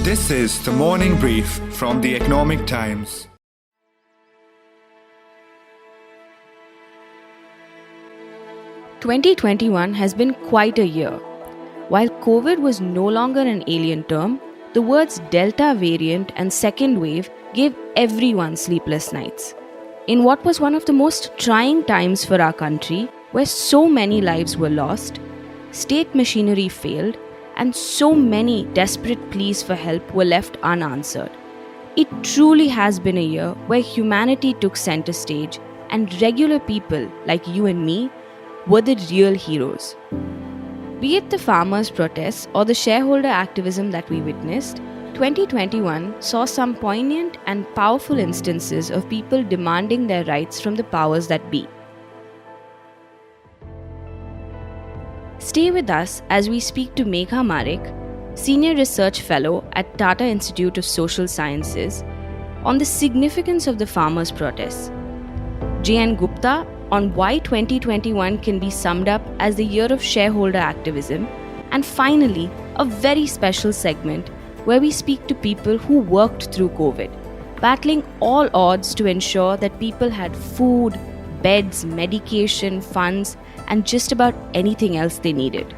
This is the morning brief from the Economic Times. "2021 has been quite a year. While COVID was no longer an alien term, the words Delta variant and second wave gave everyone sleepless nights. In what was one of the most trying times for our country, where so many lives were lost, state machinery failed, and so many desperate pleas for help were left unanswered. It truly has been a year where humanity took center stage and regular people like you and me were the real heroes. Be it the farmers' protests or the shareholder activism that we witnessed, 2021 saw some poignant and powerful instances of people demanding their rights from the powers that be. Stay with us as we speak to Megha Marik, Senior Research Fellow at Tata Institute of Social Sciences, on the significance of the farmers' protests, JN Gupta on why 2021 can be summed up as the year of shareholder activism, and finally, a very special segment where we speak to people who worked through COVID, battling all odds to ensure that people had food, beds, medication, funds, and just about anything else they needed.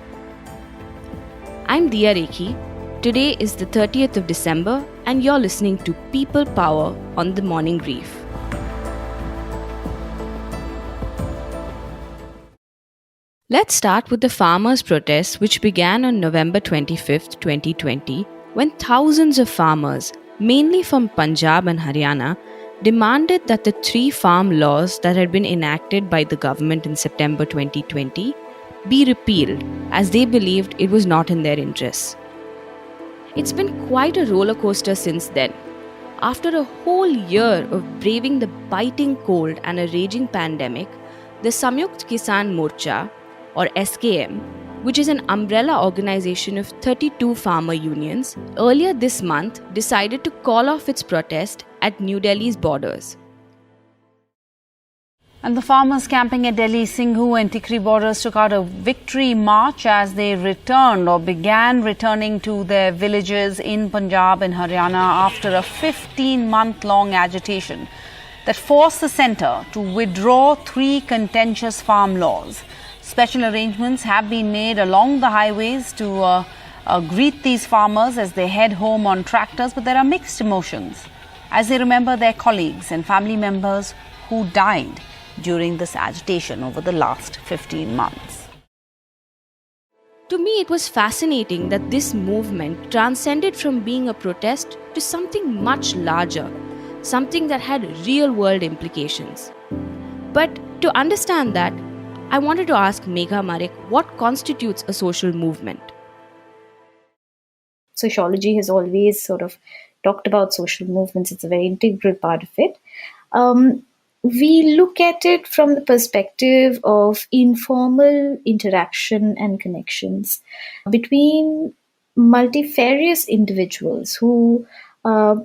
I'm Rekhi. Today is the 30th of December, and you're listening to People Power on the Morning Brief. Let's start with the farmers' protests, which began on November 25th, 2020, when thousands of farmers, mainly from Punjab and Haryana, demanded that the 3 farm laws that had been enacted by the government in September 2020 be repealed, as they believed it was not in their interests. It's been quite a roller coaster since then. After a whole year of braving the biting cold and a raging pandemic, the Samyukt Kisan Morcha, or SKM, which is an umbrella organization of 32 farmer unions, earlier this month decided to call off its protest at New Delhi's borders. And the farmers camping at Delhi's Singhu and Tikri borders took out a victory march as they returned or began returning to their villages in Punjab and Haryana after a 15-month-long agitation that forced the centre to withdraw 3 contentious farm laws. Special arrangements have been made along the highways to greet these farmers as they head home on tractors, but there are mixed emotions as they remember their colleagues and family members who died during this agitation over the last 15 months. To me, it was fascinating that this movement transcended from being a protest to something much larger, something that had real-world implications. But to understand that, I wanted to ask Megha Marik what constitutes a social movement. Sociology has always sort of talked about social movements. It's a very integral part of it. We look at it from the perspective of informal interaction and connections between multifarious individuals who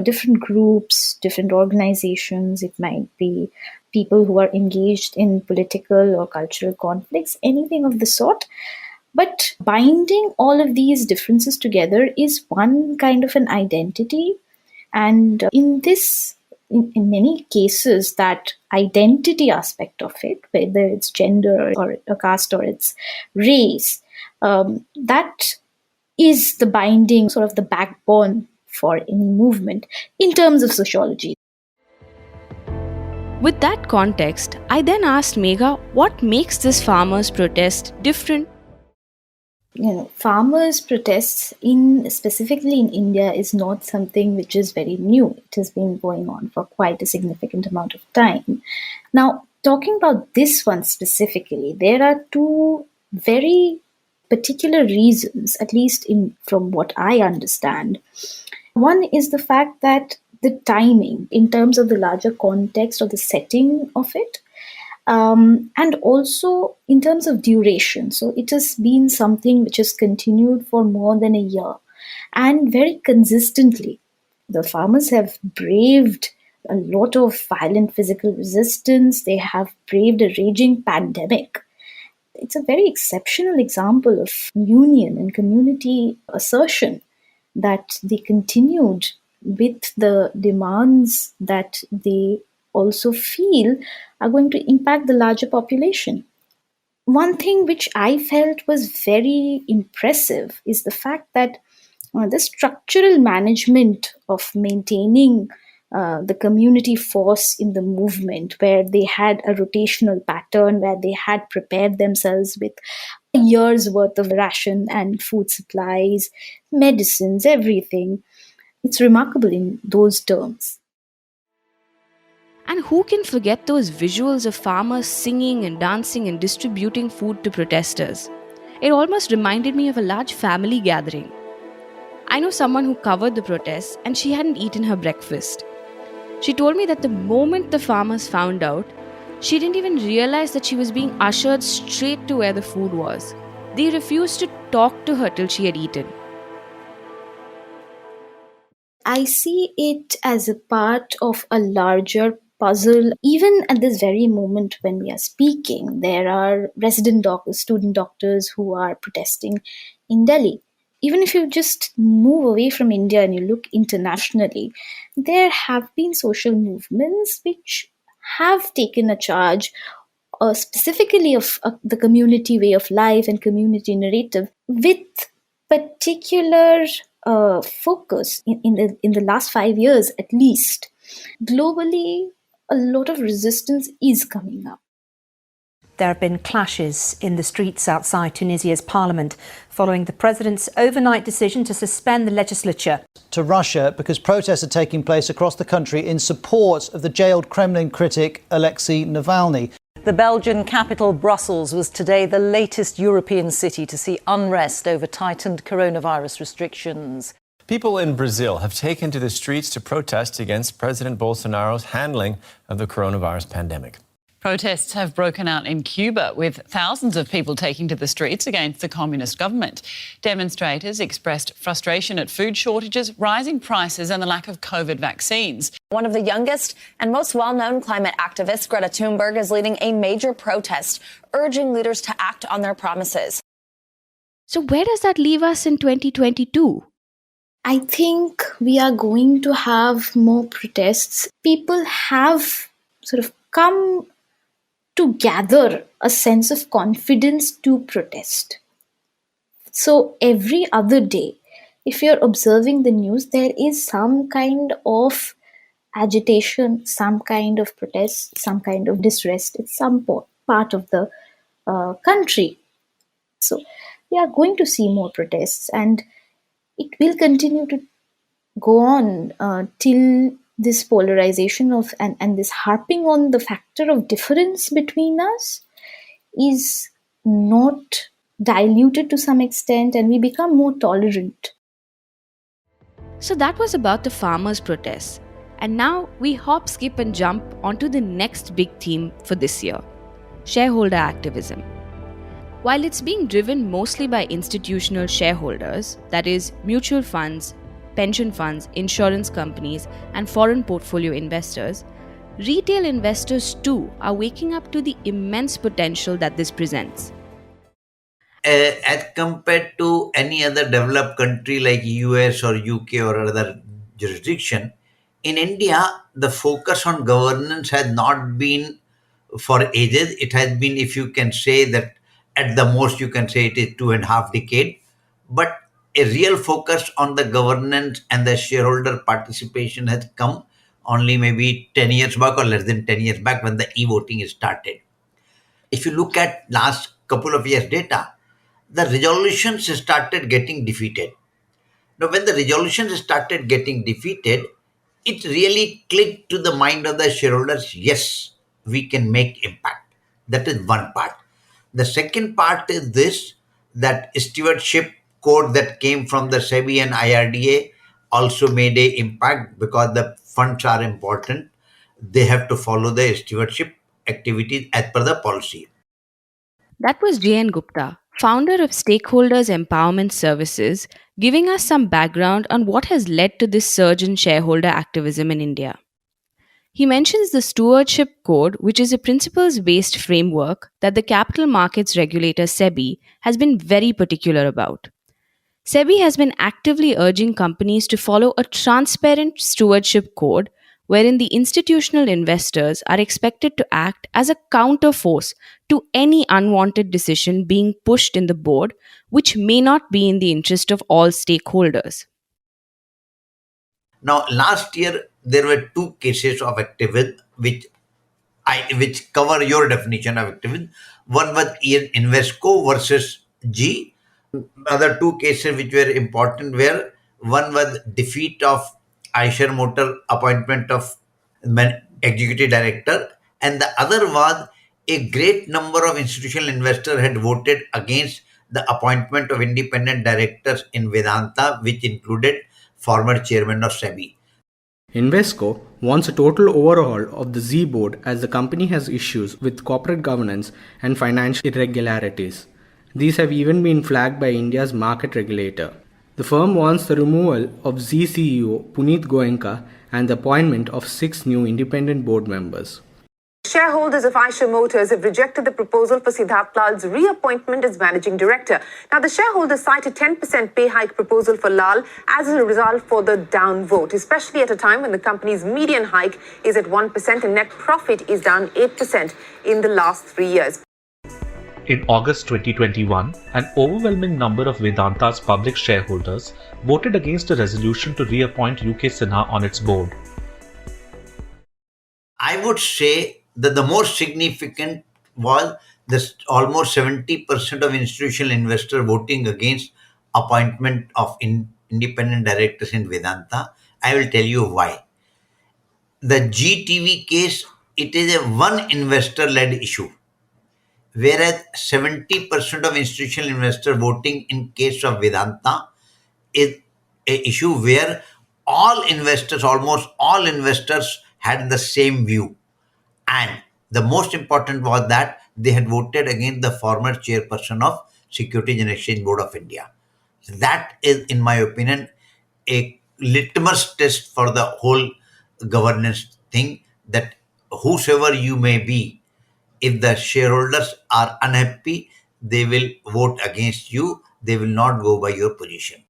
different groups, different organizations. It might be people who are engaged in political or cultural conflicts, anything of the sort. But binding all of these differences together is one kind of an identity. And in many cases, that identity aspect of it, whether it's gender or a caste or it's race, that is the binding, sort of the backbone for any movement in terms of sociology. With that context, I then asked Megha what makes this farmers' protest different. Farmers' protests specifically in India is not something which is very new. It has been going on for quite a significant amount of time. Now, talking about this one specifically, there are 2 very particular reasons, at least from what I understand. One is the fact that the timing, in terms of the larger context or the setting of it, and also in terms of duration. So it has been something which has continued for more than a year, and very consistently. The farmers have braved a lot of violent physical resistance. They have braved a raging pandemic. It's a very exceptional example of union and community assertion that they continued with the demands that they also feel are going to impact the larger population. One thing which I felt was very impressive is the fact that the structural management of maintaining the community force in the movement, where they had a rotational pattern, where they had prepared themselves with a year's worth of ration and food supplies, medicines, everything. It's remarkable in those terms. And who can forget those visuals of farmers singing and dancing and distributing food to protesters? It almost reminded me of a large family gathering. I know someone who covered the protests and she hadn't eaten her breakfast. She told me that the moment the farmers found out, she didn't even realize that she was being ushered straight to where the food was. They refused to talk to her till she had eaten. I see it as a part of a larger puzzle. Even at this very moment when we are speaking, there are student doctors who are protesting in Delhi. Even if you just move away from India and you look internationally, there have been social movements which have taken a charge specifically of the community way of life and community narrative with particular focus in the last 5 years at least. Globally, a lot of resistance is coming up. There have been clashes in the streets outside Tunisia's parliament following the president's overnight decision to suspend the legislature. To Russia because protests are taking place across the country in support of the jailed Kremlin critic Alexei Navalny. The Belgian capital, Brussels, was today the latest European city to see unrest over tightened coronavirus restrictions. People in Brazil have taken to the streets to protest against President Bolsonaro's handling of the coronavirus pandemic. Protests have broken out in Cuba, with thousands of people taking to the streets against the communist government. Demonstrators expressed frustration at food shortages, rising prices and the lack of COVID vaccines. One of the youngest and most well-known climate activists, Greta Thunberg, is leading a major protest, urging leaders to act on their promises. So where does that leave us in 2022? I think we are going to have more protests. People have sort of come to gather a sense of confidence to protest. So every other day, if you're observing the news, there is some kind of agitation, some kind of protest, some kind of disrest at some part of the country. So we are going to see more protests, and it will continue to go on till this polarization of and this harping on the factor of difference between us is not diluted to some extent, and we become more tolerant. So that was about the farmers' protests. And now we hop, skip and jump onto the next big theme for this year: shareholder activism. While it's being driven mostly by institutional shareholders, that is, mutual funds, pension funds, insurance companies, and foreign portfolio investors, retail investors too are waking up to the immense potential that this presents. As compared to any other developed country like US or UK or other jurisdiction, in India, the focus on governance has not been for ages. It has been, if you can say that, at the most you can say it is 2.5 decades. But a real focus on the governance and the shareholder participation has come only maybe 10 years back or less than 10 years back when the e-voting started. If you look at last couple of years data, the resolutions started getting defeated. Now, when the resolutions started getting defeated, it really clicked to the mind of the shareholders, yes, we can make impact. That is one part. The second part is this, that stewardship code that came from the SEBI and IRDA also made an impact because the funds are important. They have to follow the stewardship activities as per the policy. That was JN Gupta, founder of Stakeholder Empowerment Services, giving us some background on what has led to this surge in shareholder activism in India. He mentions the Stewardship Code, which is a principles-based framework that the capital markets regulator SEBI has been very particular about. SEBI has been actively urging companies to follow a transparent stewardship code wherein the institutional investors are expected to act as a counterforce to any unwanted decision being pushed in the board, which may not be in the interest of all stakeholders. Now, last year there were two cases of activism which cover your definition of activism. One was Invesco versus G. Other two cases which were important were, one was defeat of Eicher Motor appointment of executive director, and the other was a great number of institutional investors had voted against the appointment of independent directors in Vedanta, which included former chairman of SEBI. Invesco wants a total overhaul of the Z board as the company has issues with corporate governance and financial irregularities. These have even been flagged by India's market regulator. The firm wants the removal of Z CEO Puneet Goenka and the appointment of 6 new independent board members. Shareholders of Eicher Motors have rejected the proposal for Siddharth Lal's reappointment as managing director. Now, the shareholders cite a 10% pay hike proposal for Lal as a result for the down vote, especially at a time when the company's median hike is at 1% and net profit is down 8% in the last 3 years. In August 2021, an overwhelming number of Vedanta's public shareholders voted against a resolution to reappoint UK Sinha on its board. I would say that the most significant was this almost 70% of institutional investors voting against appointment of independent directors in Vedanta. I will tell you why. The GTV case, it is a one investor-led issue, whereas 70% of institutional investor voting in case of Vedanta is a issue where all investors, almost all investors had the same view. And the most important was that they had voted against the former chairperson of Securities and Exchange Board of India. That is, in my opinion, a litmus test for the whole governance thing, that whosoever you may be, if the shareholders are unhappy, they will vote against you. They will not go by your position.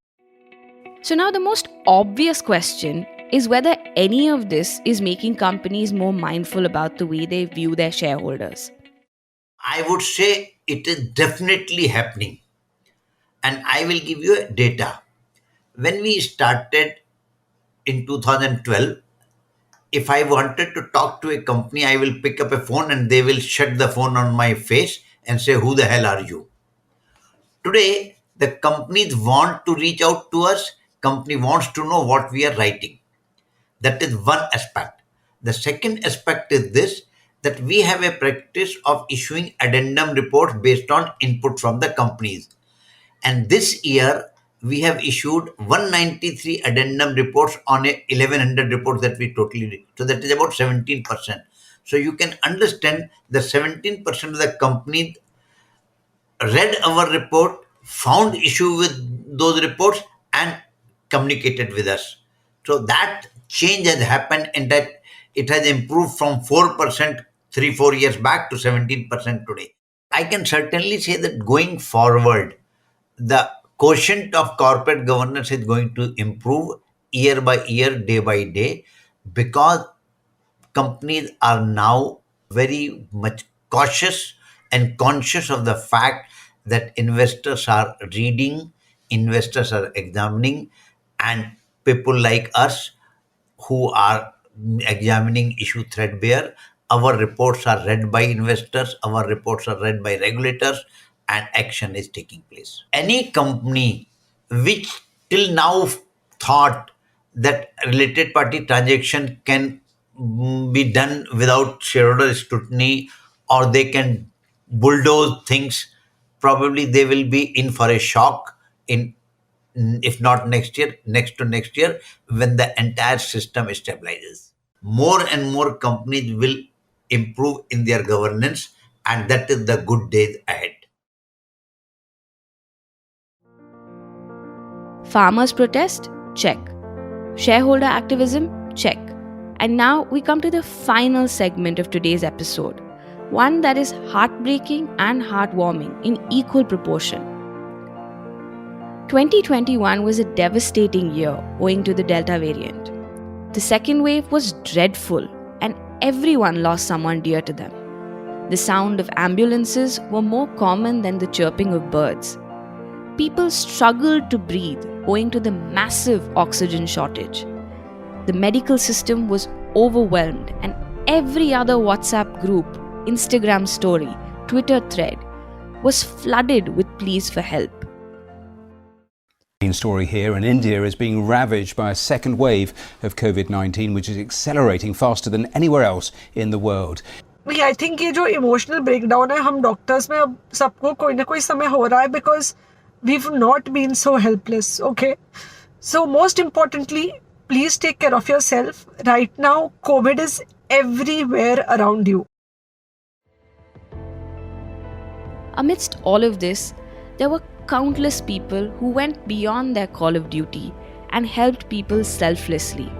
So now the most obvious question is whether any of this is making companies more mindful about the way they view their shareholders. I would say it is definitely happening. And I will give you data. When we started in 2012, if I wanted to talk to a company, I will pick up a phone and they will shut the phone on my face and say, "Who the hell are you?" Today, the companies want to reach out to us. Company wants to know what we are writing. That is one aspect. The second aspect is this, that we have a practice of issuing addendum reports based on input from the companies. And this year, we have issued 193 addendum reports on a 1100 reports that we totally did. So that is about 17%. So you can understand the 17% of the companies read our report, found issue with those reports and communicated with us. So that change has happened in that it has improved from 4% 3-4 years back to 17% today. I can certainly say that going forward, the quotient of corporate governance is going to improve year by year, day by day, because companies are now very much cautious and conscious of the fact that investors are reading, investors are examining, and people like us who are examining issue threadbare, our reports are read by investors, our reports are read by regulators, and action is taking place. Any company which till now thought that related party transaction can be done without shareholder scrutiny or they can bulldoze things, probably they will be in for a shock in, if not next year, next to next year, when the entire system stabilizes. More and more companies will improve in their governance, and that is the good days ahead. Farmers protest? Check. Shareholder activism? Check. And now we come to the final segment of today's episode, one that is heartbreaking and heartwarming in equal proportion. 2021 was a devastating year owing to the Delta variant. The second wave was dreadful and everyone lost someone dear to them. The sound of ambulances were more common than the chirping of birds. People struggled to breathe owing to the massive oxygen shortage. The medical system was overwhelmed and every other WhatsApp group, Instagram story, Twitter thread was flooded with pleas for help. Story here, and India is being ravaged by a second wave of COVID-19, which is accelerating faster than anywhere else in the world. I think ये जो emotional breakdown है हम doctors में अब सबको कोई ना कोई समय हो रहा है because we've not been so helpless, okay? So most importantly, please take care of yourself. Right now, COVID is everywhere around you. Amidst all of this, there were countless people who went beyond their call of duty and helped people selflessly.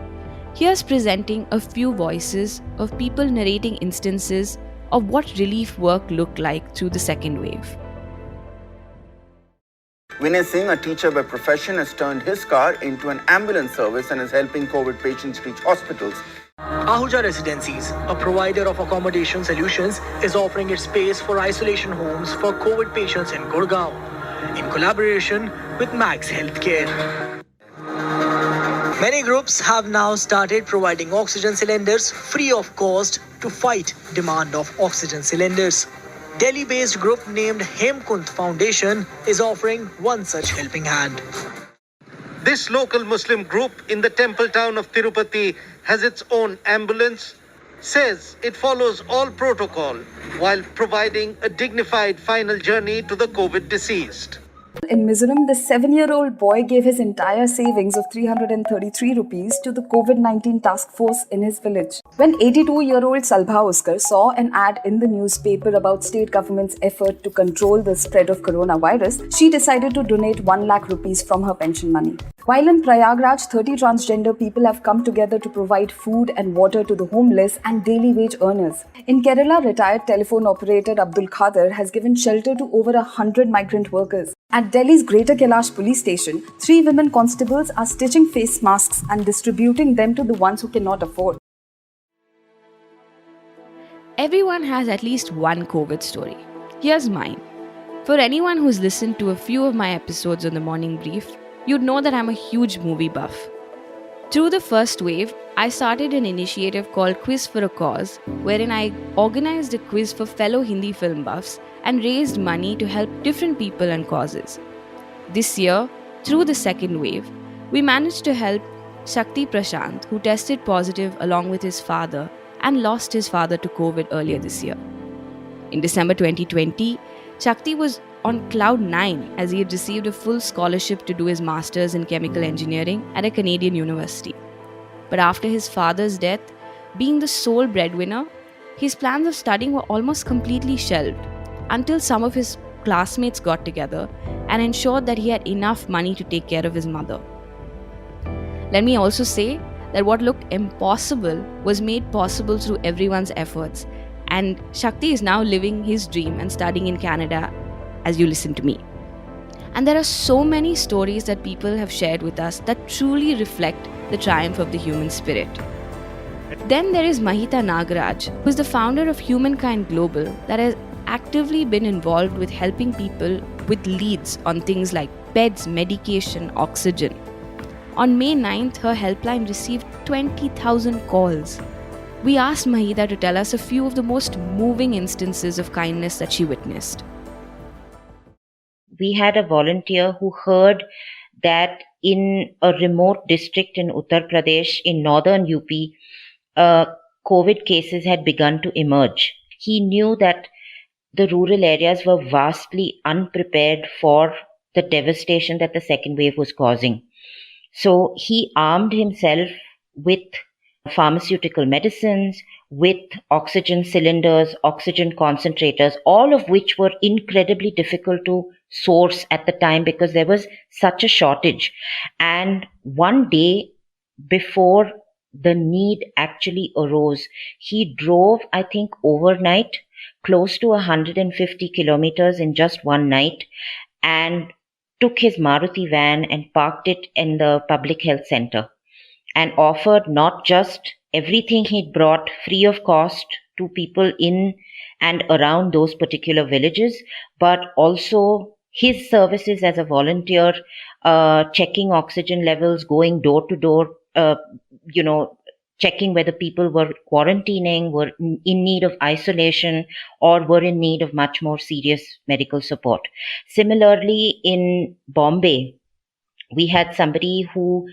Here's presenting a few voices of people narrating instances of what relief work looked like through the second wave. Vinay Singh, a teacher by profession, has turned his car into an ambulance service and is helping COVID patients reach hospitals. Ahuja Residencies, a provider of accommodation solutions, is offering its space for isolation homes for COVID patients in Gurgaon, in collaboration with Max Healthcare. Many groups have now started providing oxygen cylinders free of cost to fight demand of oxygen cylinders. Delhi-based group named Hemkunt Foundation is offering one such helping hand. This local Muslim group in the temple town of Tirupati has its own ambulance, says it follows all protocol while providing a dignified final journey to the COVID deceased. In Mizoram, the 7-year-old boy gave his entire savings of 333 rupees to the COVID-19 task force in his village. When 82-year-old Salbha Uskar saw an ad in the newspaper about state government's effort to control the spread of coronavirus, she decided to donate 1 lakh rupees from her pension money. While in Prayagraj, 30 transgender people have come together to provide food and water to the homeless and daily wage earners. In Kerala, retired telephone operator Abdul Khader has given shelter to over 100 migrant workers. At Delhi's Greater Kailash police station, 3 women constables are stitching face masks and distributing them to the ones who cannot afford. Everyone has at least one COVID story. Here's mine. For anyone who's listened to a few of my episodes on the Morning Brief, you'd know that I'm a huge movie buff. Through the first wave, I started an initiative called Quiz for a Cause, wherein I organized a quiz for fellow Hindi film buffs and raised money to help different people and causes. This year, through the second wave, we managed to help Shakti Prashant, who tested positive along with his father and lost his father to COVID earlier this year. In December 2020, Shakti was on cloud 9 as he had received a full scholarship to do his master's in chemical engineering at a Canadian university. But after his father's death, being the sole breadwinner, his plans of studying were almost completely shelved until some of his classmates got together and ensured that he had enough money to take care of his mother. Let me also say that what looked impossible was made possible through everyone's efforts, and Shakti is now living his dream and studying in Canada as you listen to me. And there are so many stories that people have shared with us that truly reflect the triumph of the human spirit. Then there is Mahita Nagaraj, who is the founder of Humankind Global, that has actively been involved with helping people with leads on things like beds, medication, oxygen. On May 9th, her helpline received 20,000 calls. We asked Mahita to tell us a few of the most moving instances of kindness that she witnessed. We had a volunteer who heard that in a remote district in Uttar Pradesh, in northern UP, COVID cases had begun to emerge. He knew that the rural areas were vastly unprepared for the devastation that the second wave was causing. So he armed himself with pharmaceutical medicines, with oxygen cylinders, oxygen concentrators, all of which were incredibly difficult to source at the time because there was such a shortage. And one day before the need actually arose, he drove, I think, overnight, close to 150 kilometers in just one night, and took his Maruti van and parked it in the public health center and offered not just everything he'd brought free of cost to people in and around those particular villages, but also his services as a volunteer, checking oxygen levels, going door to door, checking whether people were quarantining, were in need of isolation, or were in need of much more serious medical support. Similarly, in Bombay, we had somebody who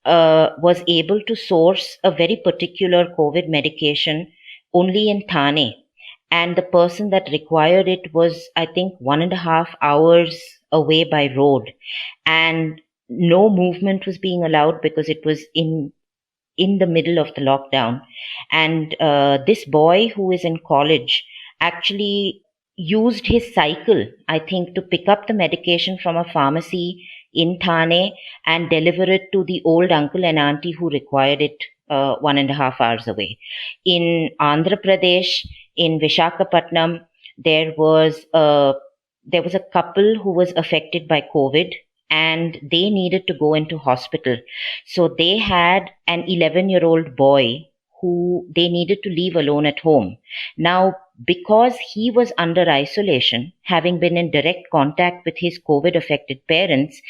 was able to source a very particular COVID medication only in Thane. And the person that required it was, I think, 1.5 hours away by road. And no movement was being allowed because it was in the middle of the lockdown. And this boy who is in college actually used his cycle, I think, to pick up the medication from a pharmacy in Thane and deliver it to the old uncle and auntie who required it 1.5 hours away. In Andhra Pradesh, in Vishakhapatnam, there was a couple who was affected by COVID and they needed to go into hospital. So they had an 11-year-old boy who they needed to leave alone at home. Now, because he was under isolation, having been in direct contact with his COVID-affected parents,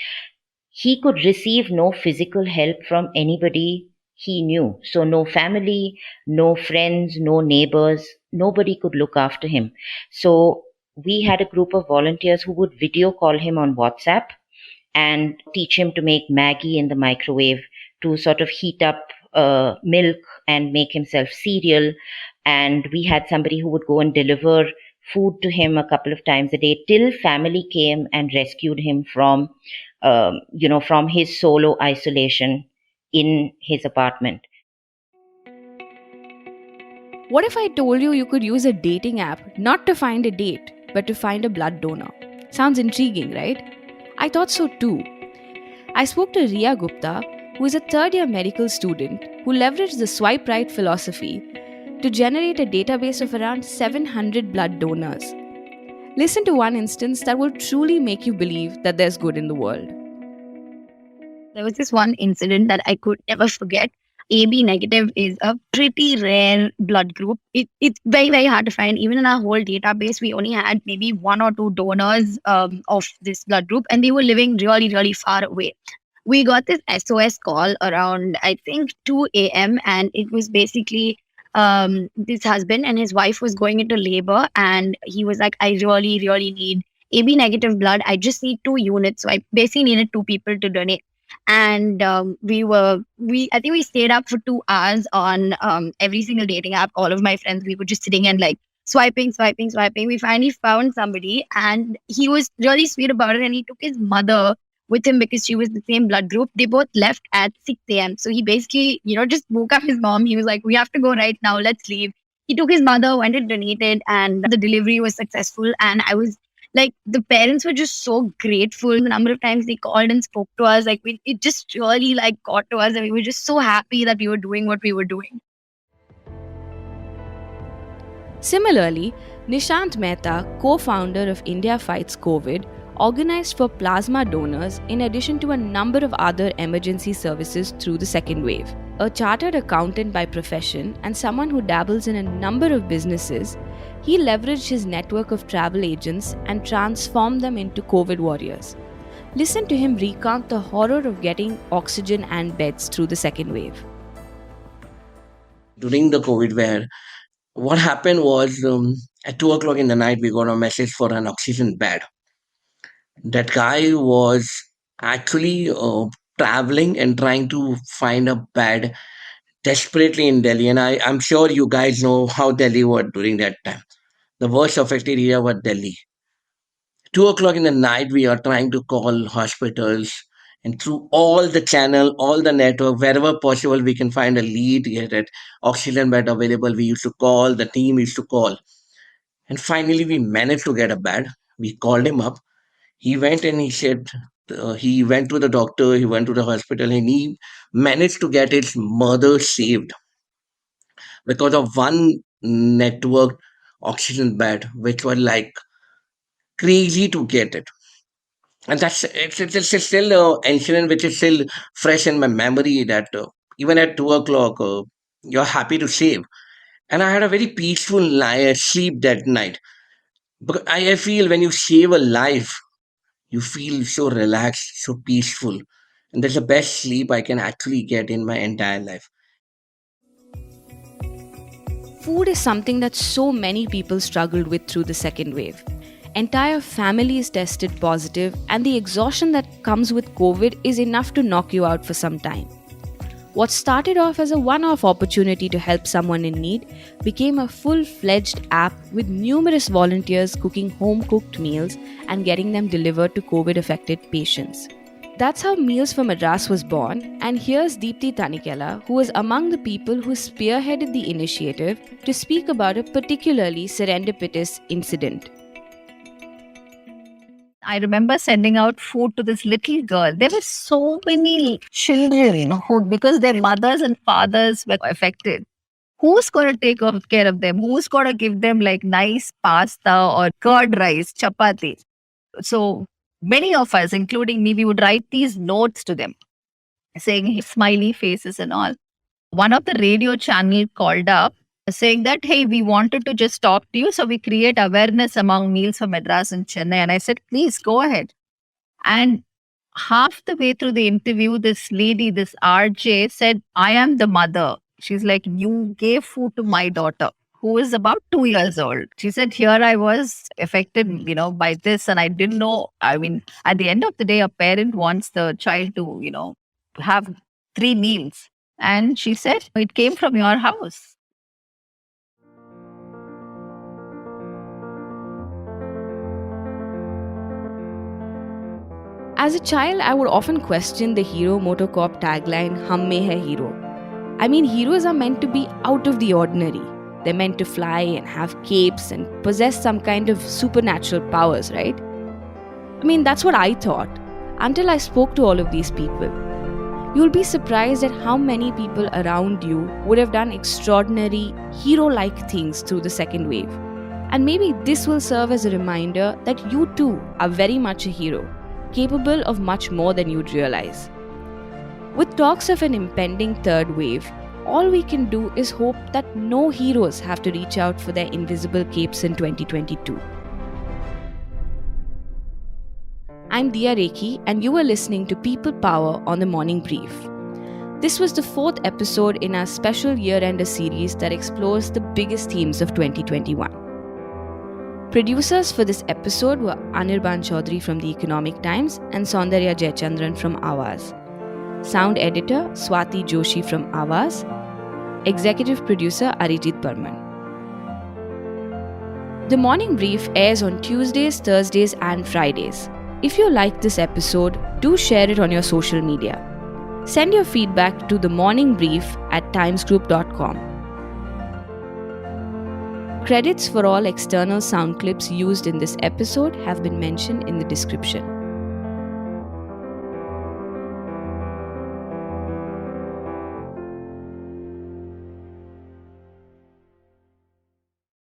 he could receive no physical help from anybody he knew. So no family, no friends, no neighbors, nobody could look after him. So we had a group of volunteers who would video call him on WhatsApp and teach him to make Maggie in the microwave, to sort of heat up milk and make himself cereal. And we had somebody who would go and deliver food to him a couple of times a day till family came and rescued him from, from his solo isolation in his apartment. What if I told you you could use a dating app not to find a date, but to find a blood donor? Sounds intriguing, right? I thought so too. I spoke to JN Gupta, who is a third-year medical student who leveraged the swipe right philosophy to generate a database of around 700 blood donors. Listen to one instance that will truly make you believe that there's good in the world. There was this one incident that I could never forget. AB negative is a pretty rare blood group. It's very, very hard to find. Even in our whole database, we only had maybe 1 or 2 donors of this blood group, and they were living really, really far away. We got this SOS call around, I think, 2 a.m. and it was basically this husband and his wife was going into labor, and he was like, I really, really need AB negative blood. I just need 2 units. So I basically needed 2 people to donate. And I think we stayed up for 2 hours on every single dating app. All of my friends, we were just sitting and like swiping. We finally found somebody, and he was really sweet about it. And he took his mother with him because she was the same blood group. They both left at 6 a.m. So he basically, just woke up his mom. He was like, we have to go right now. Let's leave. He took his mother, went and donated, and the delivery was successful. And I was like, the parents were just so grateful. The number of times they called and spoke to us, like it just really like got to us, and we were just so happy that we were doing what we were doing. Similarly, Nishant Mehta, co-founder of India Fights COVID, organized for plasma donors in addition to a number of other emergency services through the second wave. A chartered accountant by profession and someone who dabbles in a number of businesses, he leveraged his network of travel agents and transformed them into COVID warriors. Listen to him recount the horror of getting oxygen and beds through the second wave. During the COVID wave, what happened was at 2 o'clock in the night, we got a message for an oxygen bed. That guy was actually traveling and trying to find a bed desperately in Delhi. And I'm sure you guys know how Delhi was during that time. The worst affected area was Delhi. 2 o'clock in the night, we are trying to call hospitals, and through all the channel, all the network, wherever possible, we can find a lead, get an oxygen bed available. We used to call, the team used to call. And finally, we managed to get a bed. We called him up. He went and he said, he went to the doctor, he went to the hospital, and he managed to get his mother saved because of one network oxygen bed, which was like crazy to get it. And it's still an incident which is still fresh in my memory, that even at 2 o'clock, you're happy to save. And I had a very peaceful sleep that night. Because I feel when you save a life, you feel so relaxed, so peaceful. And that's the best sleep I can actually get in my entire life. Food is something that so many people struggled with through the second wave. Entire families tested positive, and the exhaustion that comes with COVID is enough to knock you out for some time. What started off as a one-off opportunity to help someone in need became a full-fledged app with numerous volunteers cooking home-cooked meals and getting them delivered to COVID-affected patients. That's how Meals for Madras was born, and here's Deepthi Tanikela, who was among the people who spearheaded the initiative, to speak about a particularly serendipitous incident. I remember sending out food to this little girl. There were so many children who, because their mothers and fathers were affected. Who's going to take care of them? Who's going to give them like nice pasta or curd rice, chapati? So many of us, including me, we would write these notes to them saying smiley faces and all. One of the radio channel called up saying that, hey, we wanted to just talk to you. So we create awareness among Meals for Madras in Chennai. And I said, please go ahead. And half the way through the interview, this lady, this RJ said, I am the mother. She's like, you gave food to my daughter, who is about 2 years old. She said, here I was affected, by this. And I didn't know. I mean, at the end of the day, a parent wants the child to, have 3 meals. And she said, it came from your house. As a child, I would often question the Hero Motocorp tagline, Hum Mein Hai Hero. I mean, heroes are meant to be out of the ordinary. They're meant to fly and have capes and possess some kind of supernatural powers, right? I mean, that's what I thought, until I spoke to all of these people. You'll be surprised at how many people around you would have done extraordinary, hero-like things through the second wave. And maybe this will serve as a reminder that you too are very much a hero, capable of much more than you'd realize. With talks of an impending third wave, all we can do is hope that no heroes have to reach out for their invisible capes in 2022. I'm Diya Rekhi, and you are listening to People Power on the Morning Brief. This was the 4th episode in our special year-ender series that explores the biggest themes of 2021. Producers for this episode were Anirban Chaudhary from the Economic Times and Saundarya Jayachandran from Awaaz. Sound editor Swati Joshi from Awaaz. Executive producer Arijit Burman. The Morning Brief airs on Tuesdays, Thursdays and Fridays. If you liked this episode, do share it on your social media. Send your feedback to themorningbrief@timesgroup.com. Credits for all external sound clips used in this episode have been mentioned in the description.